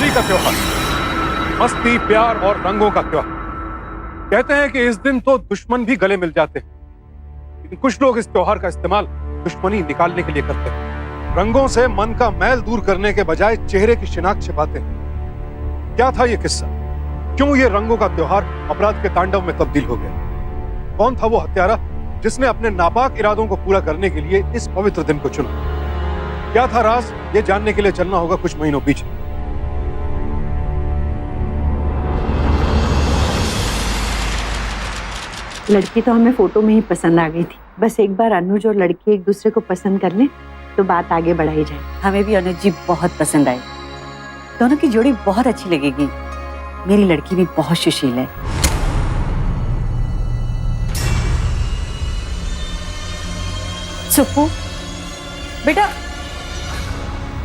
होली का त्योहार, मस्ती, प्यार और रंगों का त्योहार। कहते हैं कि इस दिन तो दुश्मन भी गले मिल जाते हैं, लेकिन कुछ लोग इस त्योहार का इस्तेमाल दुश्मनी निकालने के लिए करते हैं। रंगों से मन का मैल दूर करने के बजाय चेहरे की शिनाख्त छिपाते हैं। क्या था यह किस्सा? क्यों ये रंगों का त्योहार अपराध के तांडव में तब्दील हो गया? कौन था वो हत्यारा जिसने अपने नापाक इरादों को पूरा करने के लिए इस पवित्र दिन को चुना? क्या था राज? ये जानने के लिए चलना होगा कुछ महीनों पीछे। लड़की तो हमें फोटो में ही पसंद आ गई थी। बस एक बार अनुज और लड़की एक दूसरे को पसंद कर लें तो बात आगे बढ़ाई जाए। हमें भी अनुज जी बहुत पसंद आए। दोनों की जोड़ी बहुत अच्छी लगेगी। मेरी लड़की भी बहुत सुशील है। सुप्पू बेटा,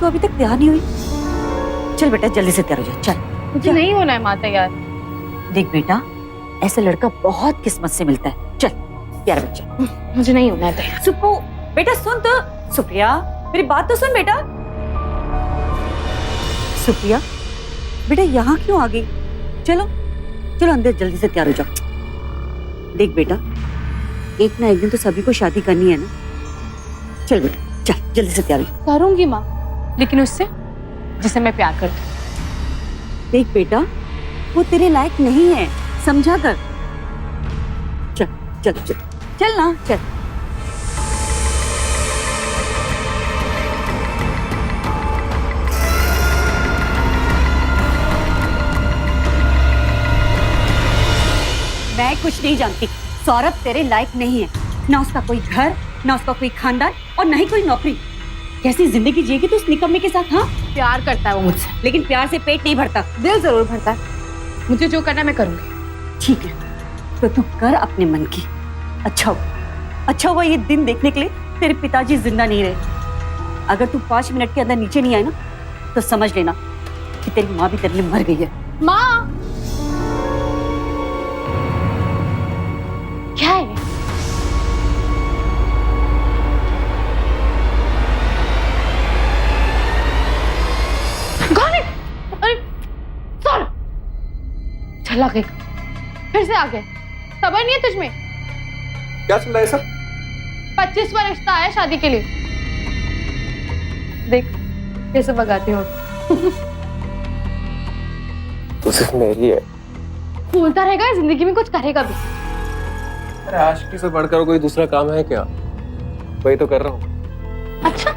तू अभी तक तैयार नहीं हुई? चल बेटा जल्दी से तैयार हो जा। चल। मुझे नहीं होना है माँ तैयार। देख बेटा, ऐसा लड़का बहुत किस्मत से मिलता है। चल प्यार बच्चा। मुझे नहीं होना है तैयार। सुप्पू बेटा सुन तो। सुप्रिया मेरी बात तो सुन बेटा। सुप्रिया बेटा यहाँ क्यों आ गई? चलो चलो अंदर जल्दी से तैयार हो जाओ। देख बेटा, एक ना एक दिन तो सभी को शादी करनी है ना। चल बेटा चल जल्दी से तैयार हो जा। करूंगी माँ, लेकिन उससे जिसे मैं प्यार करती हूँ। देख बेटा, वो तेरे लायक नहीं है, समझा कर। चल चल चल चल ना चल। मैं कुछ नहीं जानती। सौरभ तेरे लायक नहीं है। ना उसका कोई घर, ना उसका कोई खानदान और ना ही कोई नौकरी। कैसी जिंदगी जिएगी तू उस निकम्मे के साथ? हाँ प्यार करता है वो मुझसे, लेकिन प्यार से पेट नहीं भरता। दिल जरूर भरता है। मुझे जो करना है मैं करूंगी। ठीक है तो तू कर अपने मन की। अच्छा हुआ ये दिन देखने के लिए तेरे पिताजी जिंदा नहीं रहे। अगर तू 5 मिनट के अंदर नीचे नहीं आए ना तो समझ लेना कि तेरी माँ भी तेरे लिए मर गई है। माँ क्या है ये? कौन है? अरे सौरभ, चला गया, फिर से आ गया। खबर नहीं है तुझमें? क्या चल रहा है सर? 25वां रिश्ता आया शादी के लिए। देख कैसे भगाती हूँ। तो सिर्फ मेरी है। बोलता रहेगा, जिंदगी में कुछ करेगा भी। अरे आशिकी से बढ़कर कोई दूसरा काम है क्या? वही तो कर रहा हूँ। अच्छा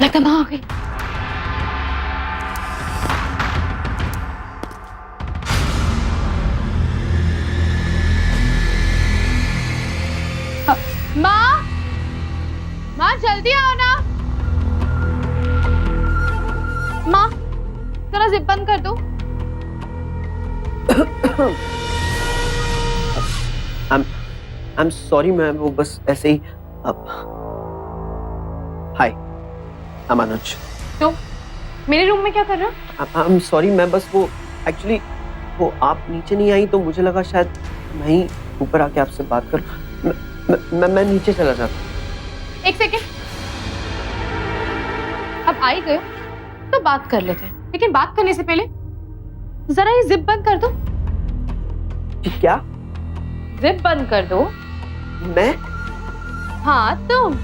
लगता माँ आ गई। माँ, माँ जल्दी आओ ना। माँ जरा जिप बंद कर दो। I'm sorry मैम, वो बस ऐसे ही। अब हाय, I'm अनुज। तो मेरे रूम में क्या कर रहे हो? I'm sorry मैं बस वो एक्चुअली वो आप नीचे नहीं आई तो मुझे लगा शायद मैं ही ऊपर आके आपसे बात कर। मैं नीचे चला जाता। एक सेकेंड, अब आ ही गए तो बात कर लेते हैं, लेकिन बात करने से पहले जरा ये जिप बंद कर दो। क्या? जिप बंद कर दो। मैं? हाँ तुम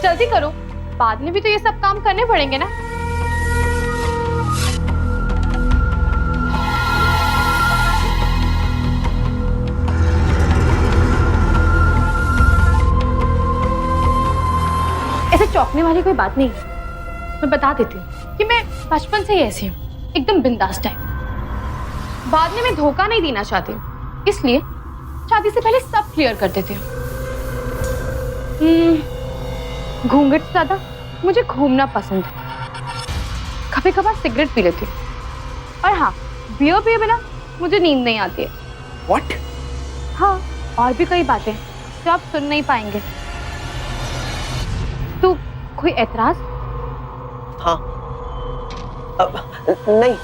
जल्दी करो, बाद में भी तो ये सब काम करने पड़ेंगे ना। ऐसे चौंकने वाली कोई बात नहीं है। मैं बता देती हूँ कि मैं बचपन से ही ऐसी हूँ, एकदम बिंदास टाइप। बाद में मैं धोखा नहीं देना चाहती हूँ, इसलिए शादी से पहले सब क्लियर कर देती हूँ। घूंघट से ज्यादा मुझे घूमना पसंद है। कभी कभार सिगरेट पी लेती हूँ, और हाँ बियर पिए बिना मुझे नींद नहीं आती है। What? हाँ, और भी कई बातें जो आप सुन नहीं पाएंगे। तो कोई एतराज? हाँ, अब नहीं,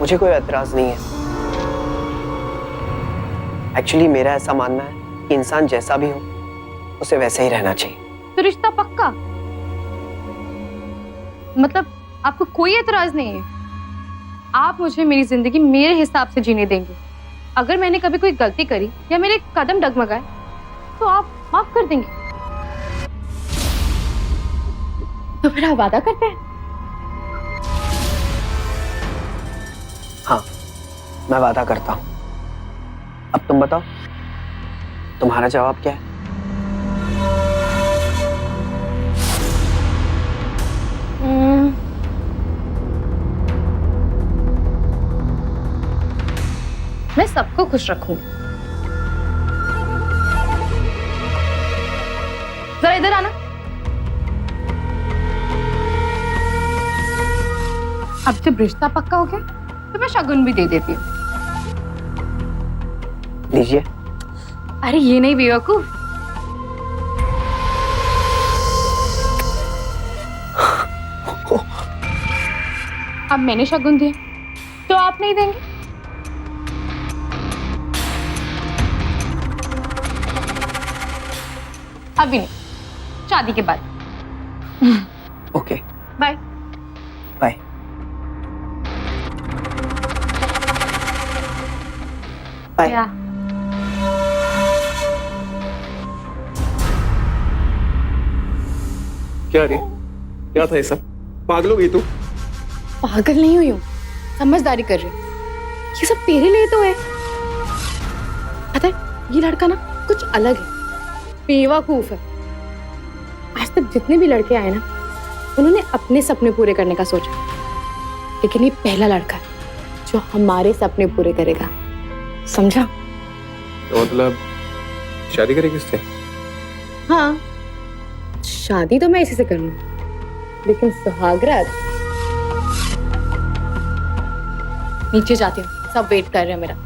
मुझे कोई एतराज नहीं है। एक्चुअली मेरा ऐसा मानना है कि इंसान जैसा भी हो उसे वैसे ही रहना चाहिए। तो रिश्ता पक्का? मतलब आपको कोई एतराज नहीं है? आप मुझे मेरी जिंदगी मेरे हिसाब से जीने देंगे। अगर मैंने कभी कोई गलती करी या मेरे कदम डगमगाए तो आप माफ कर देंगे? तो फिर आप वादा करते हैं? हाँ, मैं वादा करता हूँ। अब तुम बताओ, तुम्हारा जवाब क्या है? मैं सबको खुश रखूंगी। जरा इधर आना। अब जब रिश्ता पक्का हो गया तो मैं शगुन भी दे देती हूँ। लीजिए। अरे ये नहीं बेवकूफ, अब मैंने शगुन दिया तो आप नहीं देंगे? अभी नहीं, शादी के बाद। Okay, bye bye. बाय। क्या रे, क्या था ये सब? पागल हो गई तू? पागल नहीं हुई हूँ, समझदारी कर रही हूँ। ये सब तेरे लिए तो है। पता है ये लड़का ना कुछ अलग है, बेवकूफ है। आज तक जितने भी लड़के आए ना उन्होंने अपने सपने पूरे करने का सोचा, लेकिन ये पहला लड़का है जो हमारे सपने पूरे करेगा, समझा? तो मतलब शादी करेगी इससे? हाँ, शादी तो मैं इसी से करूंगी, लेकिन सुहागरात नीचे जाती हूँ, सब वेट कर रहे हैं मेरा।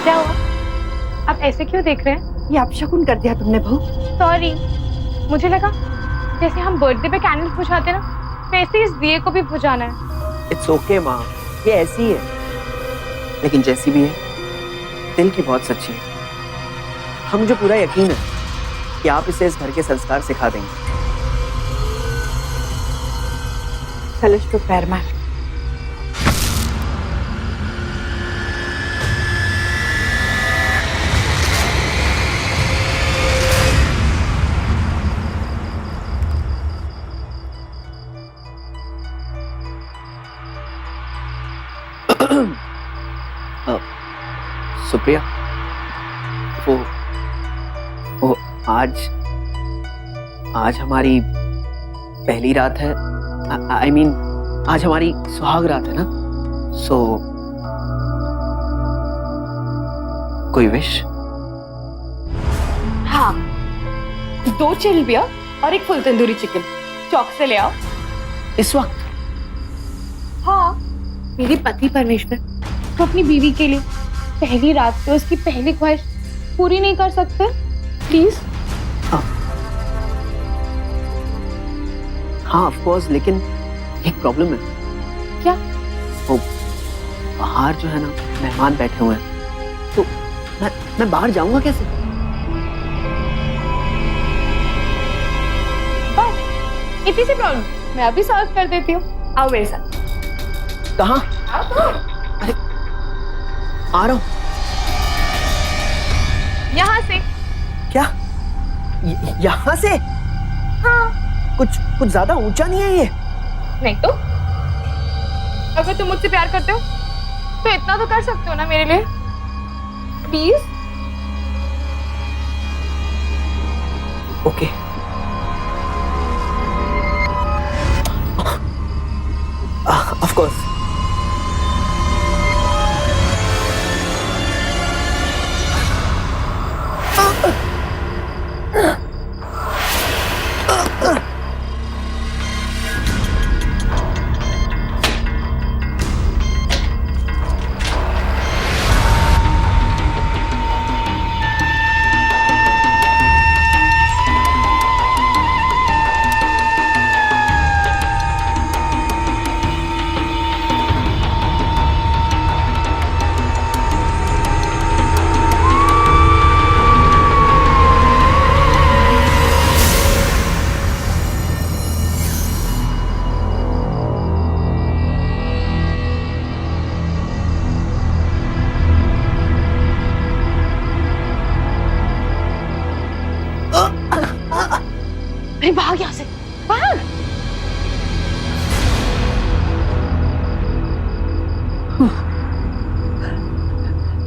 क्या हुआ? आप ऐसे क्यों देख रहे हैं? ये अपशकुन कर दिया तुमने बहू। सॉरी, मुझे लगा जैसे हम बर्थडे पे कैंडल बुझाते ना, वैसे इस दिए को भी बुझाना है। इट्स ओके माँ, ये ऐसी है, लेकिन जैसी भी है दिल की बहुत सच्ची है। हम मुझे पूरा यकीन है कि आप इसे इस घर के संस्कार सिखा देंगे। कलश तो पैर मार। सुप्रिया, वो आज हमारी पहली रात है। आई मीन आज हमारी सुहाग रात है ना, सो कोई विश? हाँ, 2 चिल बियर और 1 फुल तंदूरी चिकन चौक से ले आओ। इस वक्त? हाँ, मेरे पति परमेश्वर तो अपनी बीवी के लिए पहली रात पे उसकी पहली ख्वाहिश पूरी नहीं कर सकते? प्लीज। हाँ ऑफ कोर्स, लेकिन एक प्रॉब्लम है। क्या? वो बाहर जो है ना मेहमान बैठे हुए हैं, तो मैं बाहर जाऊंगा कैसे? बस इतनी सी प्रॉब्लम, मैं अभी सॉल्व कर देती हूँ। आओ मेरे साथ। कहाँ? आओ तो। अरे आ रहा हूँ। यहाँ से। क्या? यहाँ से? हाँ। कुछ ज्यादा ऊंचा नहीं है ये? नहीं तो? अगर तुम मुझसे प्यार करते हो तो इतना तो कर सकते हो ना मेरे लिए, प्लीज। ओके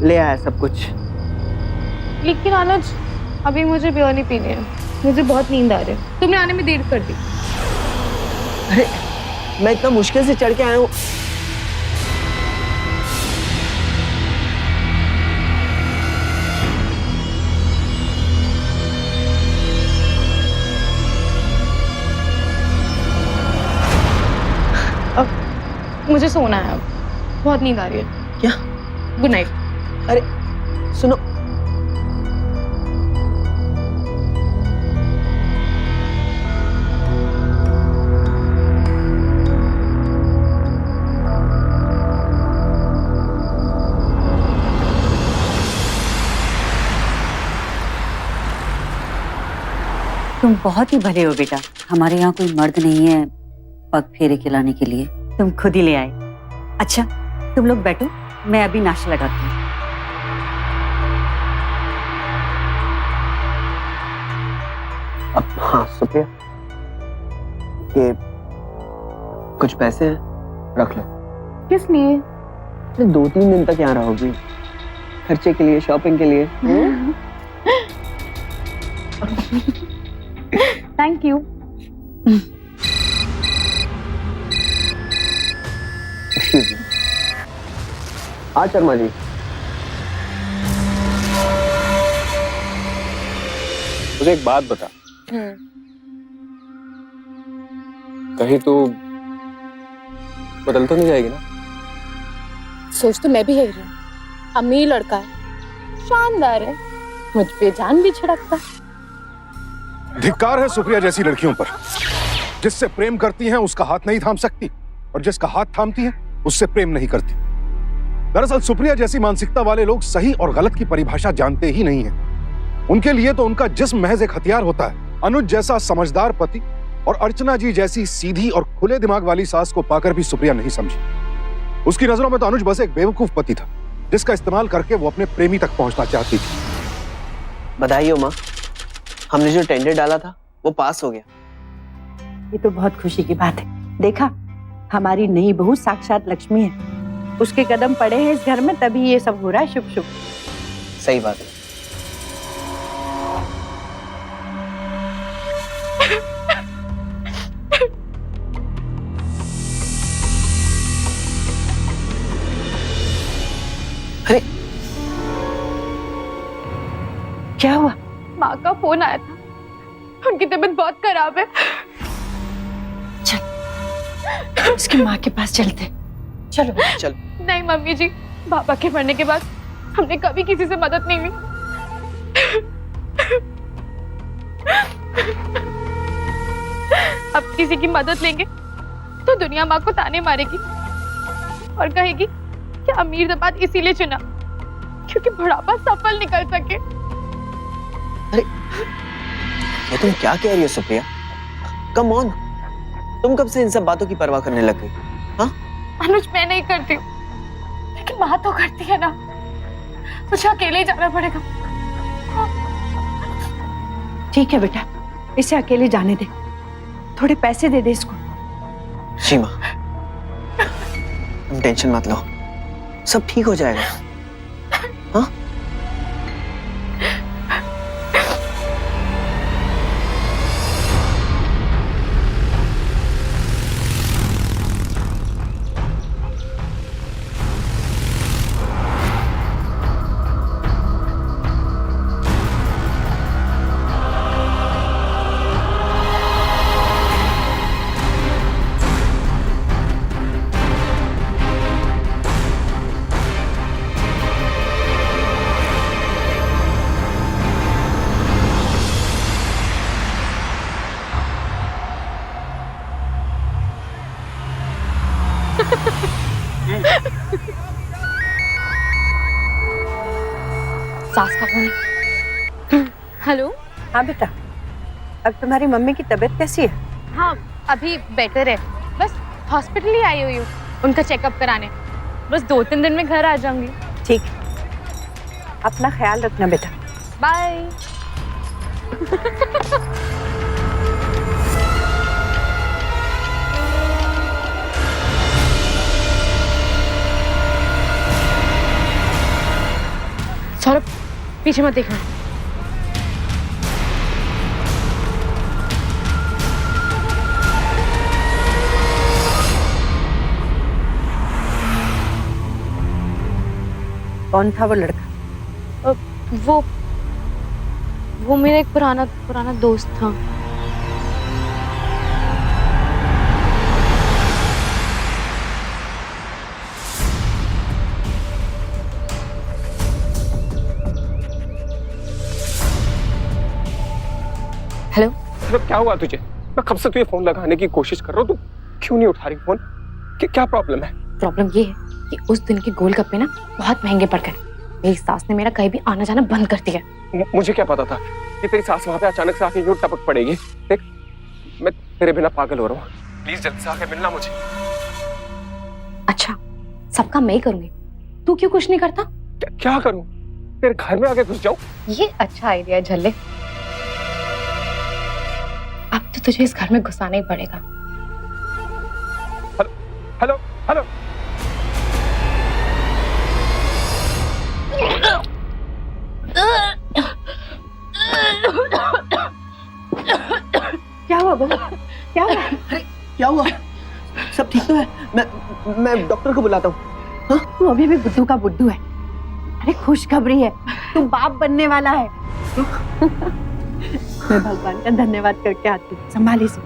ले आया सब कुछ। लेकिन अनुज अभी मुझे बियर नहीं पीनी है, मुझे बहुत नींद आ रही है। तुमने आने में देर कर दी। अरे मैं इतना मुश्किल से चढ़ के आया हूँ। अब मुझे सोना है, अब बहुत नींद आ रही है। क्या? Good night. अरे सुनो, तुम बहुत ही भले हो बेटा। हमारे यहाँ कोई मर्द नहीं है पग फेरे खिलाने के लिए, तुम खुद ही ले आए। अच्छा तुम लोग बैठो, मैं अभी नाश्ता लगाती हूँ। अब हाँ सुप्रिया, ये कुछ पैसे हैं, रख लो। किस लिए? अरे 2-3 दिन तक यहाँ रहोगी, खर्चे के लिए, शॉपिंग के लिए। Thank you. हाँ शर्मा जी। मुझे एक बात बता, कहीं तो बदल तो नहीं जाएगी ना? सोच तो मैं भी है ही रही, अमीर लड़का है, शानदार है, मुझ पे जान भी छिड़कता। धिक्कार है सुप्रिया जैसी लड़कियों पर। जिससे प्रेम करती हैं उसका हाथ नहीं थाम सकती, और जिसका हाथ थामती हैं उससे प्रेम नहीं करती। दरअसल सुप्रिया जैसी मानसिकता वाले लोग सही और गलत की परिभाषा जानते ही नहीं हैं। उनके लिए तो उनका जिस्म महज एक हथियार होता है। अनुज जैसा समझदार पति और अर्चना जी जैसी सीधी और खुले दिमाग वाली सास को पाकर भी सुप्रिया नहीं समझी। उसकी नजरों में तो अनुज बस एक बेवकूफ पति था, जिसका इस्तेमाल करके वो अपने प्रेमी तक पहुंचना चाहती थी। बधाई हो माँ, हमने जो टेंडर डाला था वो पास हो गया। ये तो बहुत खुशी की बात है। देखा, हमारी नई बहू साक्षात लक्ष्मी है। उसके कदम पड़े हैं इस घर में, तभी ये सब हो रहा है। शुभ शुभ। सही बात है। अरे क्या हुआ? माँ का फोन आया था, उनकी तबीयत बहुत खराब है। चल इसकी माँ के पास चलते। चलो चल। नहीं मम्मी जी, पापा के मरने के बाद हमने कभी किसी से मदद नहीं ली। अब किसी की मदद लेंगे तो दुनिया माँ को ताने मारेगी और कहेगी कि अमीर दमाद इसीलिए चुना क्योंकि बुढ़ापा सफल निकल सके। अरे ये तुम क्या कह रही हो सुप्रिया? कम ऑन, तुम कब से इन सब बातों की परवाह करने लग गई? हाँ अनुज, मैं नहीं करती हूँ, लेकिन माँ तो करती है ना, मुझे अकेले ही जाना पड़ेगा। ठीक है बेटा, इसे अकेले जाने दे। थोड़े पैसे दे दे इसको। सीमा, तुम टेंशन मत लो, सब ठीक हो जाएगा। हाँ सास का फोन। हेलो। हाँ बेटा, अब तुम्हारी मम्मी की तबीयत कैसी है? हाँ अभी बेटर है, बस हॉस्पिटल ही आई हुई हूँ उनका चेकअप कराने। बस 2-3 दिन में घर आ जाऊंगी। ठीक, अपना ख्याल रखना बेटा। बाय। सौरभ पीछे मत देखना। कौन था वो लड़का? वो मेरा एक पुराना दोस्त था। हेलो, मतलब क्या हुआ तुझे? मैं कब से तुझे फोन लगाने की कोशिश कर रहा हूँ, तू क्यों नहीं उठा रही फोन? क्या प्रॉब्लम है? प्रॉब्लम ये है कि उस दिन के गोलगप्पे ना बहुत महंगे पड़ गए। मेरी सास ने मेरा कहीं भी आना जाना बंद कर दिया। मुझे क्या पता था कि तेरी सास वहां पे अचानक से आके यूं टपक पड़ेगी। देख, मैं तेरे बिना पागल हो रहा हूँ। प्लीज जल्दी से आके मिलना मुझे। अच्छा, सबका मैं ही करूंगी, तू क्यों कुछ नहीं करता? क्या करूं? तेरे घर में आके घुस जाऊं? ये अच्छा आइडिया है झल्ले। अब तो तुझे इस घर में घुसाना ही पड़ेगा। Hello hello. क्या हुआ बहू? क्या हुआ? क्या हुआ? सब ठीक तो है? मैं डॉक्टर को बुलाता हूँ। हाँ? तू अभी भी बुद्धू का बुद्धू है। अरे खुशखबरी है, तू बाप बनने वाला है। मैं भगवान का धन्यवाद करके आती हूँ, संभाली से।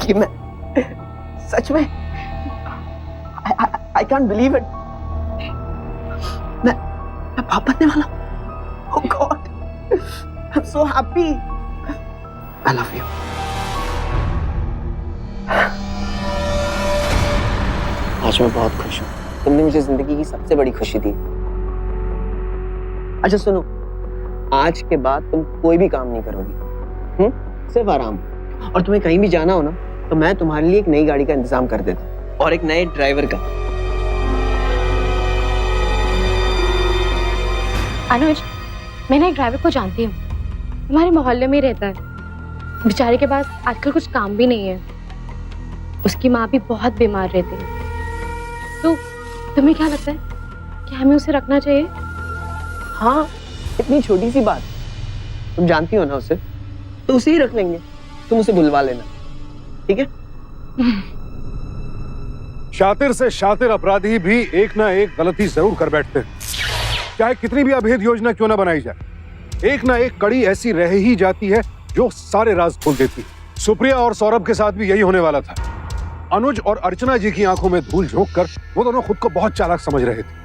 कि मैं सच में I can't believe it. मैं बाप बनने वाला हूँ। Oh God, I'm so happy. I love you. आज मैं बहुत खुश हूँ। तुमने मुझे जिंदगी की सबसे बड़ी खुशी दी। अच्छा सुनो, आज के बाद तुम कोई भी काम नहीं करोगी, सिर्फ आराम। और तुम्हें कहीं भी जाना हो ना, तो मैं तुम्हारे लिए एक नई गाड़ी का इंतजाम कर देता हूँ और एक नए ड्राइवर का। अनुज, मैंने एक ड्राइवर को जानती हूँ, हमारे मोहल्ले में ही रहता है। बेचारे के पास आजकल कुछ काम भी नहीं है। उसकी माँ भी बहुत बीमार रहती है। तो तुम्हें क्या लगता है कि हमें उसे रखना चाहिए? हाँ, इतनी छोटी सी बात, तुम जानती हो ना उसे, तो उसे ही रख लेंगे। तुम उसे बुलवा लेना, ठीक है? शातिर से शातिर अपराधी भी एक ना एक गलती जरूर कर बैठते हैं। चाहे कितनी भी अभेद योजना क्यों ना बनाई जाए, एक ना एक कड़ी ऐसी रह ही जाती है जो सारे राज खोल देती है। सुप्रिया और सौरभ के साथ भी यही होने वाला था। अनुज और अर्चना जी की आंखों में धूल झोंककर वो दोनों खुद को बहुत चालाक समझ रहे थे।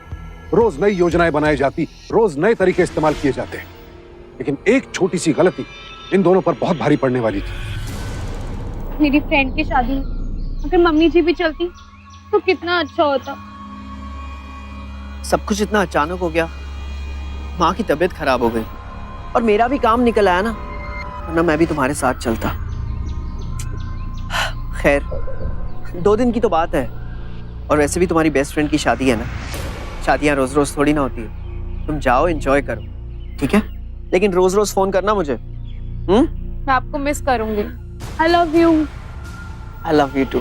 रोज नई योजनाएं बनाई जाती, रोज नए तरीके इस्तेमाल किए जाते, लेकिन एक छोटी सी गलती इन दोनों पर बहुत भारी पड़ने वाली थी। मेरी फ्रेंड की शादी में अगर मम्मी जी भी चलती तो कितना अच्छा होता। सब कुछ इतना अचानक हो गया, माँ की तबीयत खराब हो गई और मेरा भी काम निकल आया ना, वरना मैं भी तुम्हारे साथ चलता। खैर, 2 दिन की तो बात है, और वैसे भी तुम्हारी बेस्ट फ्रेंड की शादी है ना। शादियां रोज रोज थोड़ी ना होती है। तुम जाओ, एंजॉय करो, ठीक है? लेकिन रोज रोज फोन करना मुझे। मैं आपको मिस करूंगी। I love you. I love you too.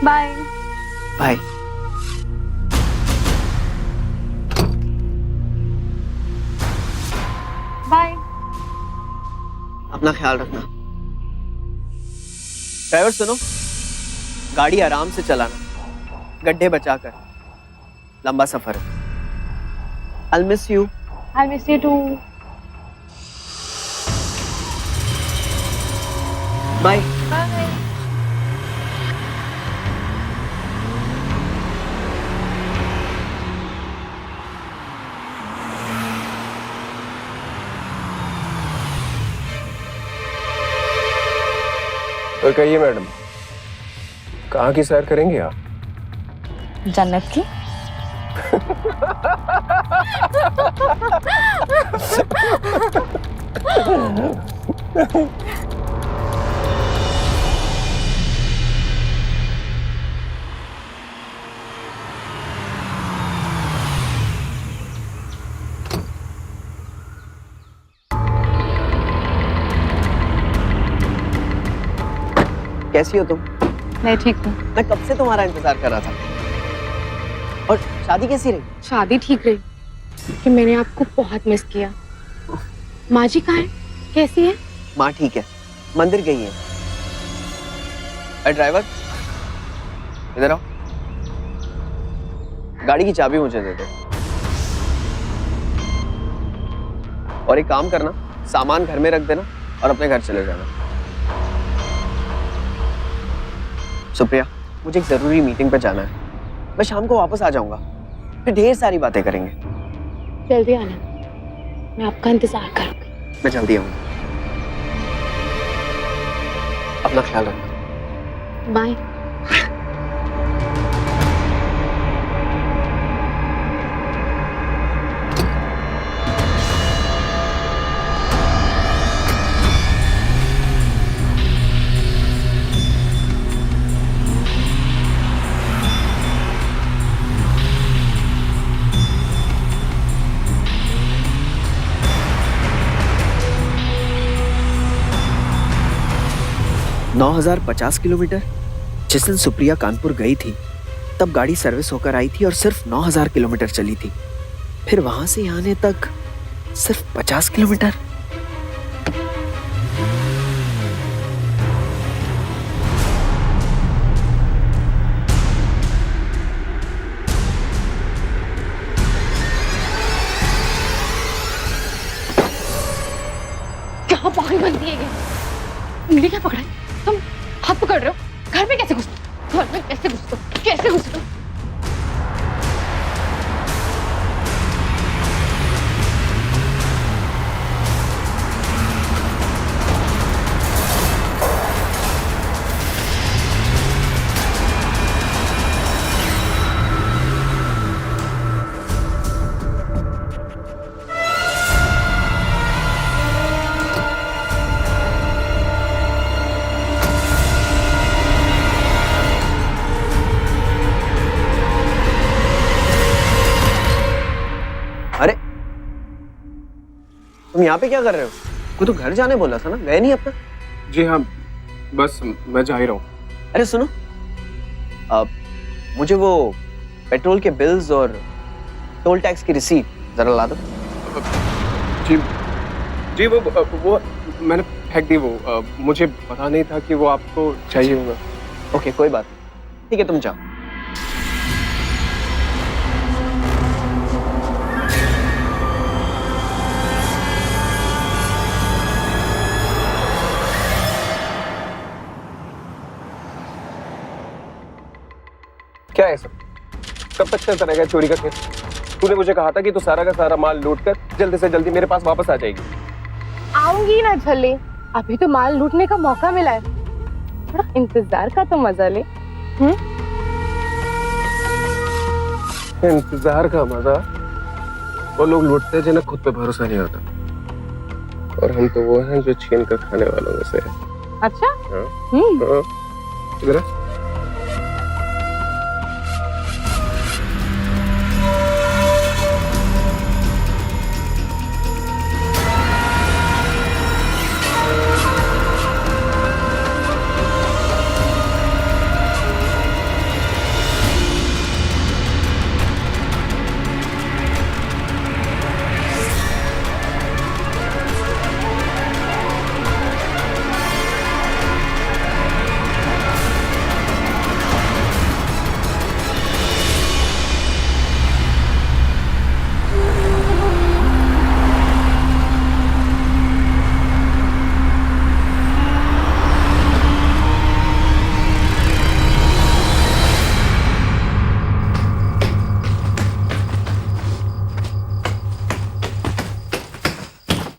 Bye bye. Bye. अपना ख्याल रखना। ड्राइवर सुनो, गाड़ी आराम से चलाना, गड्ढे बचाकर। लंबा सफर है। I'll miss you. I miss you too. Bye. Bye. तो कहिए मैडम, कहाँ की सैर करेंगे आप? जन्नत की। कैसी हो तुम? मैं ठीक हूँ। मैं कब से तुम्हारा इंतजार कर रहा था। और शादी कैसी रही? शादी ठीक रही कि मैंने आपको बहुत मिस किया। माँ जी कहाँ है? कैसी है? माँ ठीक है, मंदिर गई है। अरे ड्राइवर, इधर आओ, गाड़ी की चाबी मुझे दे दो। और एक काम करना, सामान घर में रख देना और अपने घर चले जाना। सुप्रिया, मुझे एक जरूरी मीटिंग पे जाना है। मैं शाम को वापस आ जाऊंगा, फिर ढेर सारी बातें करेंगे। जल्दी आना, मैं आपका इंतजार करूंगी। मैं जल्दी आऊंगा। अपना ख्याल रखना। बाय। 9,050 किलोमीटर। जिस दिन सुप्रिया कानपुर गई थी तब गाड़ी सर्विस होकर आई थी और सिर्फ 9,000 किलोमीटर चली थी। फिर वहां से यहाँ आने तक सिर्फ 50 किलोमीटर। क्या पागल बनती है ये? उंगली क्या पकड़ा है? तुम हाथ पकड़ रहे हो? घर में कैसे घुस? घर में कैसे घुस? कैसे घुस? अरे तुम यहाँ पे क्या कर रहे हो? वो तो घर जाने बोला था ना, गए नहीं अपना? जी हाँ, बस मैं जा ही रहा हूँ। अरे सुनो, अब मुझे वो पेट्रोल के बिल्स और टोल टैक्स की रिसीट जरा ला दो। जी जी, वो मैंने फेंक दी। वो मुझे पता नहीं था कि वो आपको चाहिए होगा। ओके, कोई बात नहीं। ठीक है, तुम जाओ। क्या है सब? कब तक चलता रहेगा चोरी का केस? तूने मुझे कहा था कि तू सारा का सारा माल लूट कर जल्दी से जल्दी मेरे पास वापस आ जाएगी। आऊंगी ना छल्ले, अभी तो माल लूटने का मौका मिला है, थोड़ा इंतजार का तो मजा ले। इंतजार का मजा वो लोग लूटते हैं जिन्हें खुद पे भरोसा नहीं होता, और हम तो वो हैं जो छीन कर खाने वालों में से हैं। अच्छा? हाँ। इधर आ।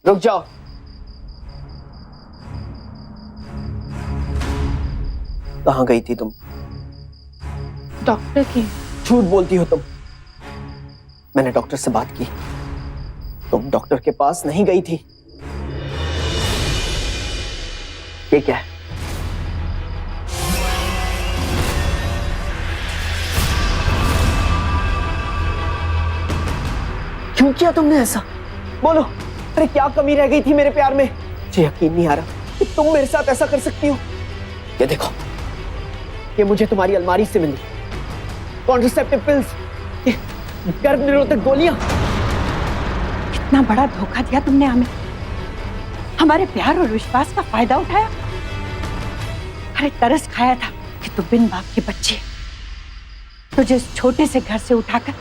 रुक जाओ। कहाँ गई थी तुम? डॉक्टर की। झूठ बोलती हो तुम। मैंने डॉक्टर से बात की, तुम डॉक्टर के पास नहीं गई थी। ये क्या है? क्यों किया तुमने ऐसा? बोलो। अरे क्या कमी रह गई थी मेरे प्यार में? मुझे यकीन नहीं आ रहा कि तुम मेरे साथ ऐसा कर सकती हो। ये देखो, ये मुझे तुम्हारी अलमारी से मिली। कॉन्ट्रासेप्टिव पिल्स, गर्भ निरोधक गोलियां। इतना बड़ा धोखा दिया तुमने हमें, हमारे प्यार और विश्वास का फायदा उठाया। अरे तरस खाया था कि तू बिन बाप की बच्ची है, तुझे इस छोटे से घर से उठाकर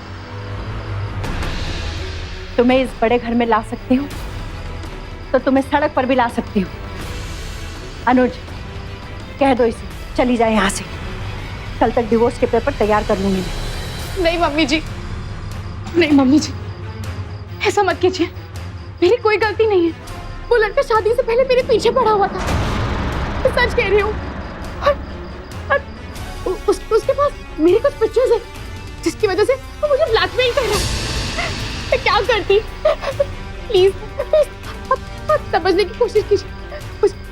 तुम्हें इस बड़े घर में ला सकती हूँ तो तुम्हें सड़क पर भी ला सकती हूँ। अनुज, कह दो इसे चली जाए यहाँ से, कल तक डिवोर्स के पेपर तैयार कर लूंगी मैं। नहीं मम्मी जी, नहीं मम्मी जी, ऐसा मत कीजिए। मेरी कोई गलती नहीं है। वो लड़का शादी से पहले मेरे पीछे पड़ा हुआ था, मैं सच कह रही हूँ। और उसके पास मेरे कुछ पिक्चर्स हैं जिसकी वजह से वो मुझे ब्लैकमेल कर रहा है। मैं क्या करती? प्लीज समझने की कोशिश कीजिए।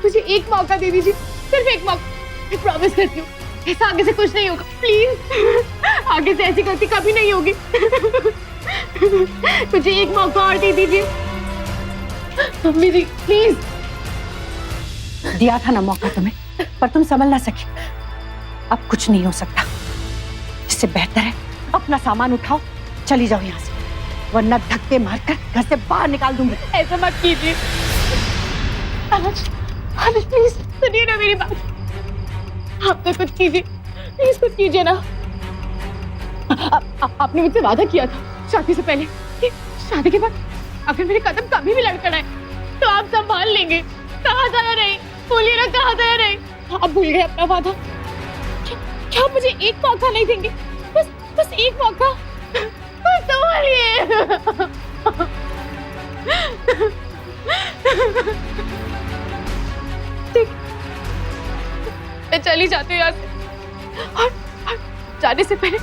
मुझे एक मौका दे दीजिए, सिर्फ एक मौका। मैं प्रॉमिस करती हूँ ऐसा आगे से कुछ नहीं होगा। प्लीज आगे से ऐसी गलती कभी नहीं होगी। मुझे एक मौका और दे दीजिए मम्मी जी, प्लीज। दिया था ना मौका तुम्हें, पर तुम संभल ना सकी। अब कुछ नहीं हो सकता। इससे बेहतर है अपना सामान उठाओ, चली जाओ यहाँ से, वरना धक्के मारकर घर से बाहर निकाल दूंगी। ऐसा मत कीजिए। अनुज, अनुज प्लीज सुनिए ना मेरी बात। आप तो कुछ कीजिए, प्लीज कुछ कीजिए ना। आपने मुझसे वादा किया था शादी से पहले कि शादी के बाद अगर मेरे कदम कभी भी लड़खड़ाए तो आप संभाल लेंगे। कहाँ गया रहे? बोलिए ना, कहाँ गया रहे? आप भूल गए अपना वादा? क्या मुझे एक मौका नहीं देंगे? बस एक मौका, बस संभालिए। ठीक, मैं चली जाती हूँ यहाँ से, और जाने से पहले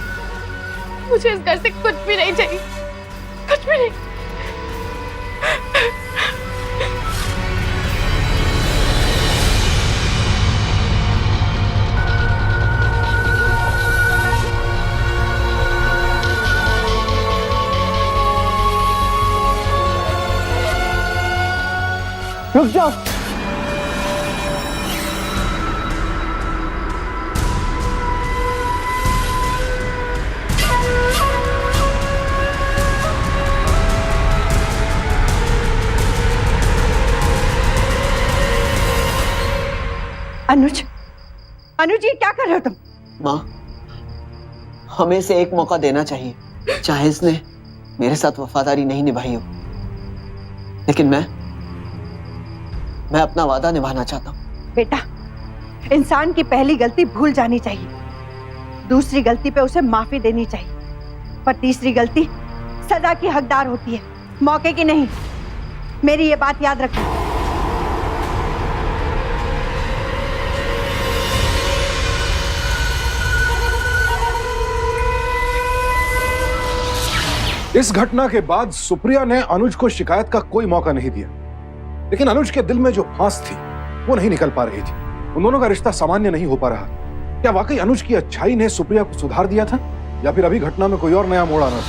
मुझे इस घर से कुछ भी नहीं चाहिए, कुछ भी नहीं। रुक जाओ। अनुज, अनुज ये क्या कर रहे हो तुम? माँ, हमें इसे एक मौका देना चाहिए, चाहे इसने मेरे साथ वफादारी नहीं निभाई हो, लेकिन मैं अपना वादा निभाना चाहता हूँ। बेटा, इंसान की पहली गलती भूल जानी चाहिए, दूसरी गलती पे उसे माफी देनी चाहिए, पर तीसरी गलती सजा की हकदार होती है, मौके की नहीं। मेरी ये बात याद रखना। इस घटना के बाद सुप्रिया ने अनुज को शिकायत का कोई मौका नहीं दिया, लेकिन अनुज के दिल में जो फांस थी वो नहीं निकल पा रही थी। उन दोनों का रिश्ता सामान्य नहीं हो पा रहा। क्या वाकई अनुज की अच्छाई ने सुप्रिया को सुधार दिया था, या फिर अभी घटना में कोई और नया मोड़ आना था?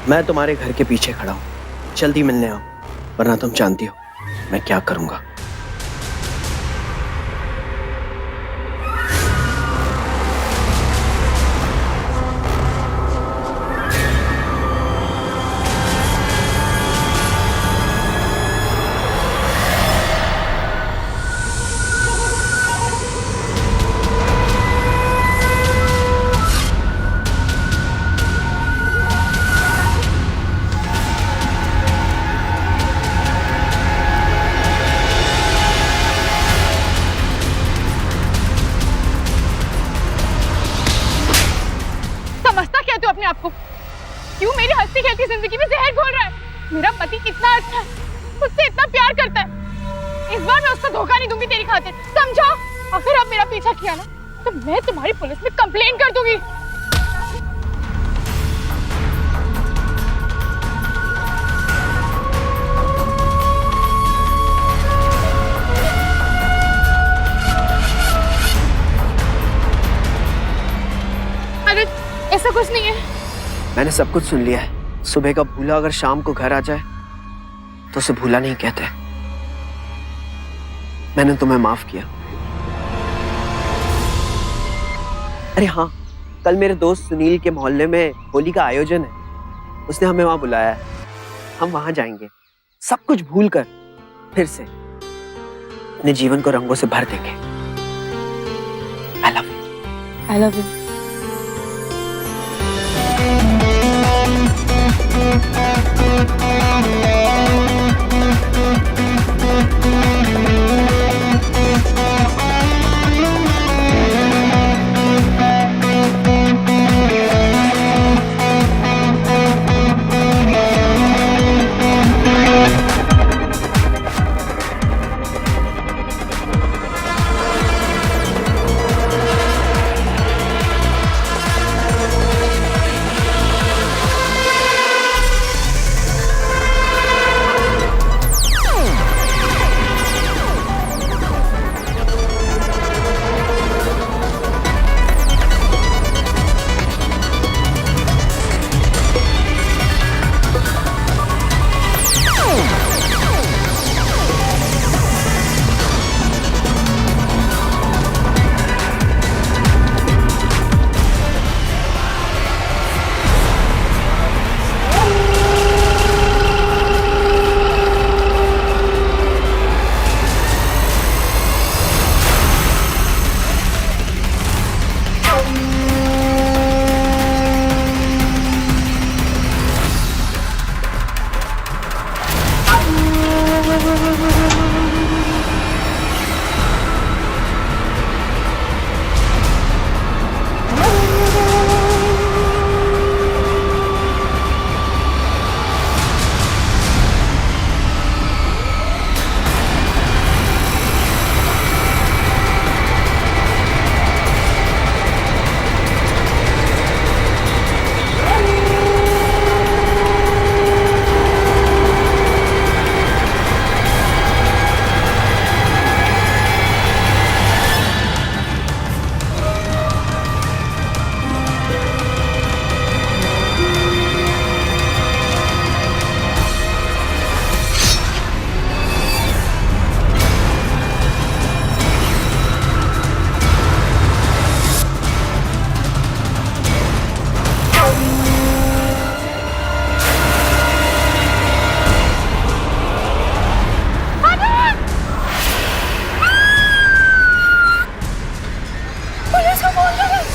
मैं तुम्हारे घर के पीछे खड़ा हूँ, जल्दी मिलने आओ, वरना तुम जानती हो मैं क्या करूंगा। अपने आप को क्यों मेरी हंसती खेलती जिंदगी में जहर घोल रहा है? मेरा पति कितना अच्छा है, मुझसे इतना प्यार करता है। इस बार मैं उसको धोखा नहीं दूंगी तेरी खातिर, समझा? अगर आप मेरा पीछा किया ना तो मैं तुम्हारी पुलिस में कंप्लेन कर दूंगी। कुछ नहीं है। मैंने सब कुछ सुन लिया है। सुबह का भूला अगर शाम को घर आ जाए तो उसे भूला नहीं कहते। मैंने तुम्हें माफ किया। अरे हाँ, कल मेरे दोस्त सुनील के मोहल्ले में होली का आयोजन है। उसने हमें वहां बुलाया है। हम वहां जाएंगे, सब कुछ भूलकर फिर से अपने जीवन को रंगों से भर देंगे। आई love you. I love you.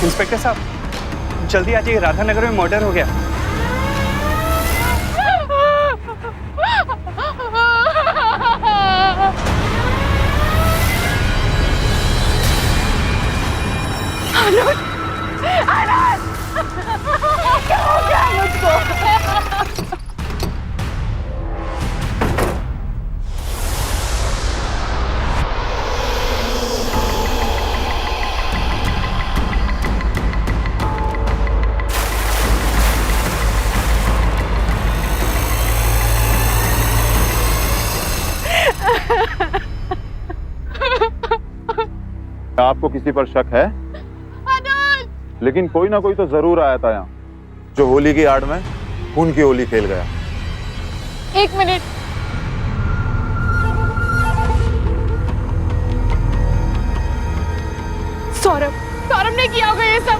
Inspector साहब, जल्दी आ जाइए, राधा नगर में मर्डर हो गया। क्या हो गया मुझको? आपको किसी पर शक है? लेकिन कोई ना कोई तो जरूर आया था यहाँ, जो होली की आड़ में खून की होली खेल गया। एक मिनट, सौरभ ने किया होगा ये सब।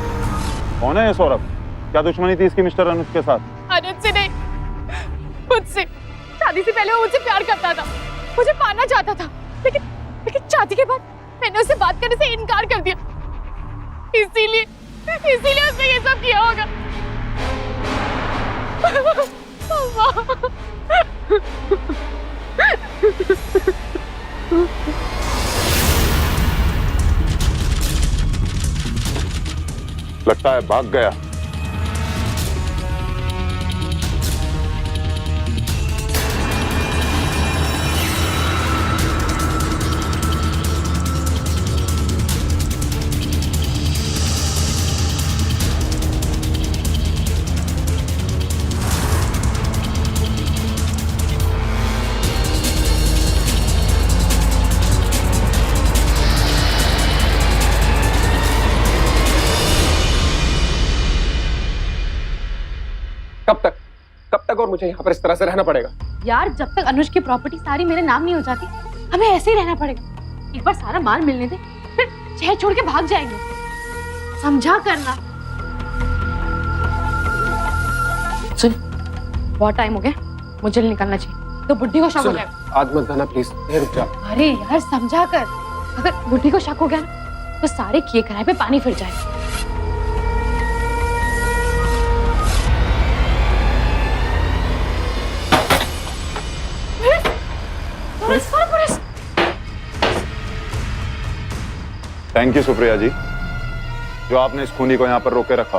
कौन है ये सौरभ? क्या दुश्मनी थी इसकी मिस्टर अनुज के साथ? अनुज से नहीं, मुझसे। शादी से पहले वो मुझसे प्यार करता था, मुझे पाना चाहता था, लेकिन शादी के बाद मैंने उससे बात करने से इनकार कर दिया। इसीलिए उसने ये सब किया होगा। लगता है भाग गया। तक और मुझे यहाँ पर इस तरह से रहना पड़ेगा। यार जब तक अनुज की प्रॉपर्टी सारी मेरे नाम नहीं हो जाती हमें ऐसे ही रहना पड़ेगा। एक बार सारा माल मिलने दे फिर शहर छोड़ के भाग जाएंगे। समझा करना। सुन बहुत टाइम हो गया मुझे निकलना चाहिए तो बुढ़ी को शक हो जाएगा। आज मत जाना प्लीज, रुक जा। अरे यार समझा कर, अगर बुढ़ी को शक हो गया ना तो सारे किए कराए पे पानी फिर जाएगा। पुलिस। थैंक यू सुप्रिया जी, जो आपने इस खूनी को यहाँ पर रोके रखा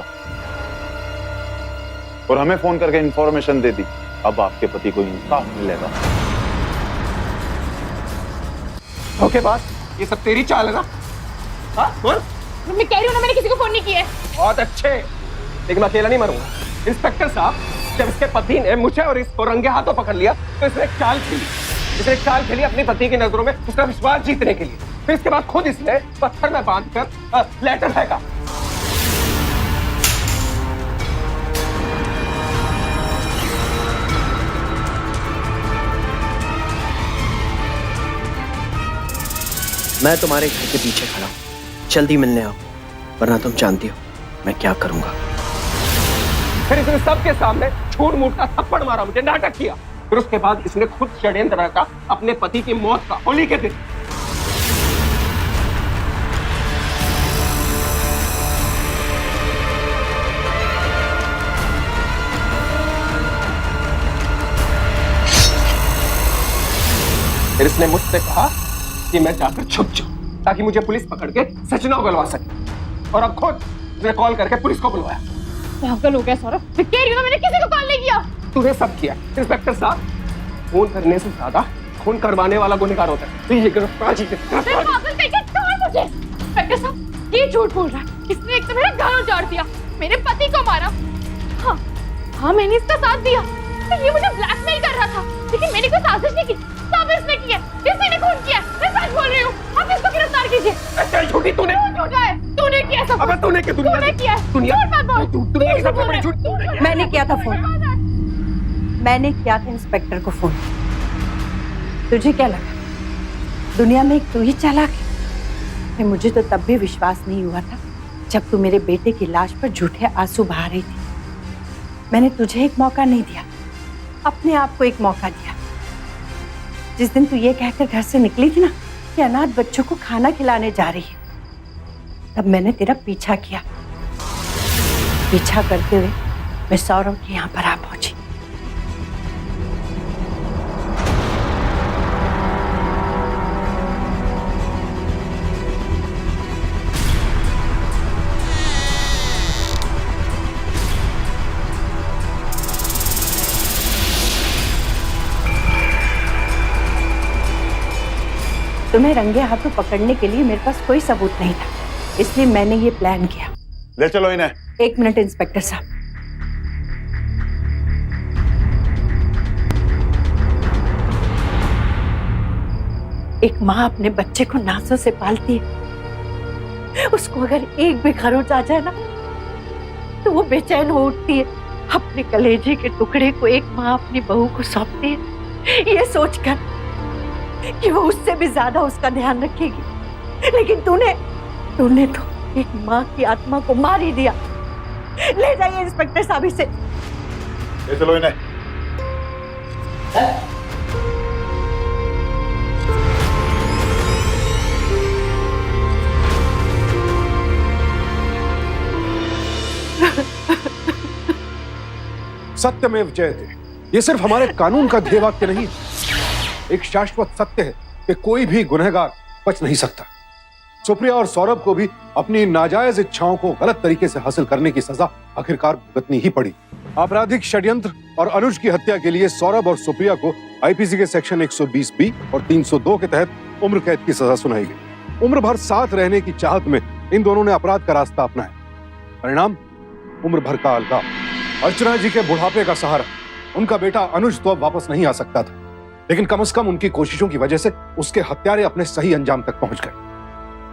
और हमें फोन करके इंफॉर्मेशन दे दी। अब आपके पति को इंसाफ मिलेगा। ओके बॉस, ये सब तेरी चाल है ना? हाँ बोल। मैं कह रही हूँ ना मैंने किसी को फोन नहीं किया है। बहुत अच्छे, लेकिन मैं अकेला नहीं मरूंगा। इंस्पेक्टर साहब, जब इसके पति ने मुझे और इसको रंगे हाथों पकड़ लिया तो इसने एक चाल खेली। इसने एक चाल खेली अपनी पति की नजरों में उसका विश्वास जीतने के लिए। फिर इसके बाद खुद इसने पत्थर में बांधकर लेटर फेंका। मैं तुम्हारे घर के पीछे खड़ा हूँ, जल्दी मिलने आओ, वरना तुम जानती हो मैं क्या करूंगा। फिर इसने सबके सामने छूट मूट का थप्पड़ मारा, मुझे नाटक किया। फिर उसके बाद इसने खुद षड्यंत्र रचा अपने पति की मौत का होली के दिन। फिर इसने मुझसे कहा कि मैं जाकर छुप जाऊं ताकि मुझे पुलिस पकड़ के सच न उगलवा सके, और अब खुद उसने कॉल करके पुलिस को बुलवाया। पागल हो गया सौरभ, मैं कह रही हूँ ना मैंने किसी को कॉल नहीं किया। तूने सब किया। इंस्पेक्टर साहब, फोन करने से ज्यादा खून करवाने वाला गुनहगार होता है। तो ये गिरफ्तारी इंस्पेक्टर साहब ये झूठ बोल रहा है। इसने एक तो मेरा घर उजाड़ दिया, मेरे पति को मारा। हाँ मैंने इसका साथ दिया, तो ये मुझे ब्लैकमेल कर रहा था, लेकिन मैंने कोई साजिश नहीं की। सब इसने किया, इसी ने खून किया। मैं सच बोल रही हूँ, आप इसको गिरफ्तार कीजिए। चल झूठी तूने। झूठा है, तूने किया सब। अबे तूने क्या? तूने किया। झूठ मत बोल। तूने सबसे बड़ी झूठ तूने किया। मैंने किया था फोन, मैंने किया था इंस्पेक्टर को फोन। तुझे क्या लगा दुनिया में एक तू ही चालाक है? मुझे तो तब भी विश्वास नहीं हुआ था जब तू मेरे बेटे की लाश पर झूठे आंसू बहा रही थी। मैंने तुझे एक मौका नहीं दिया, अपने आप को एक मौका दिया। जिस दिन तू ये कहकर घर से निकली थी ना कि अनाथ बच्चों को खाना खिलाने जा रही है, तब मैंने तेरा पीछा किया। पीछा करते हुए मैं सौरभ के यहाँ पर आ पहुंची। तुम्हें रंगे हाथों पकड़ने के लिए मेरे पास कोई सबूत नहीं था, इसलिए मैंने ये प्लान किया। ले चलो इन्हें। एक मिनट इंस्पेक्टर साहब, एक माँ अपने बच्चे को नासों से पालती है, उसको अगर एक भी खरोच आ जाए ना तो वो बेचैन हो उठती है। अपने कलेजे के टुकड़े को एक माँ अपनी बहू को सौंपती है, ये सोचकर कि वो उससे भी ज्यादा उसका ध्यान रखेगी। लेकिन तूने तो एक माँ की आत्मा को मार ही दिया। ले जाइए इंस्पेक्टर साहब इसे। ले चलो इन्हें। सत्यमेव जयते, ये सिर्फ हमारे कानून का ध्येय वाक्य नहीं, एक शाश्वत सत्य है कि कोई भी गुनहगार बच नहीं सकता। सुप्रिया और सौरभ को भी अपनी नाजायज इच्छाओं को गलत तरीके से हासिल करने की सजा आखिरकार भुगतनी ही पड़ी। आपराधिक षड्यंत्र और अनुज की हत्या के लिए सौरभ और सुप्रिया को आईपीसी के सेक्शन 120B और 302 के तहत उम्र कैद की सजा सुनाई गई। उम्र भर साथ रहने की चाहत में इन दोनों ने अपराध का रास्ता अपनाया, परिणाम उम्र भर का अलगाव। अर्चना जी के बुढ़ापे का सहारा उनका बेटा अनुज तो अब वापस नहीं आ सकता था, लेकिन कम से कम उनकी कोशिशों की वजह से उसके हत्यारे अपने सही अंजाम तक पहुंच गए।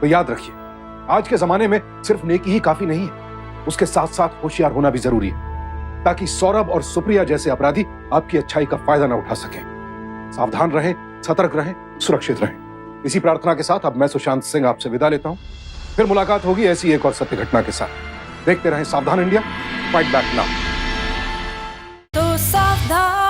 तो याद रखिए, आज के जमाने में सिर्फ नेकी ही काफी नहीं है, उसके साथ साथ होशियार होना भी जरूरी है। ताकि सौरभ और सुप्रिया जैसे अपराधी आपकी अच्छाई का फायदा न उठा सके। सावधान रहें, सतर्क रहें, सुरक्षित रहें। इसी प्रार्थना के साथ अब मैं सुशांत सिंह आपसे विदा लेता हूं। फिर मुलाकात होगी ऐसी एक और सत्य घटना के साथ। देखते रहें सावधान इंडिया, फाइट बैक नाउ। तो सावधान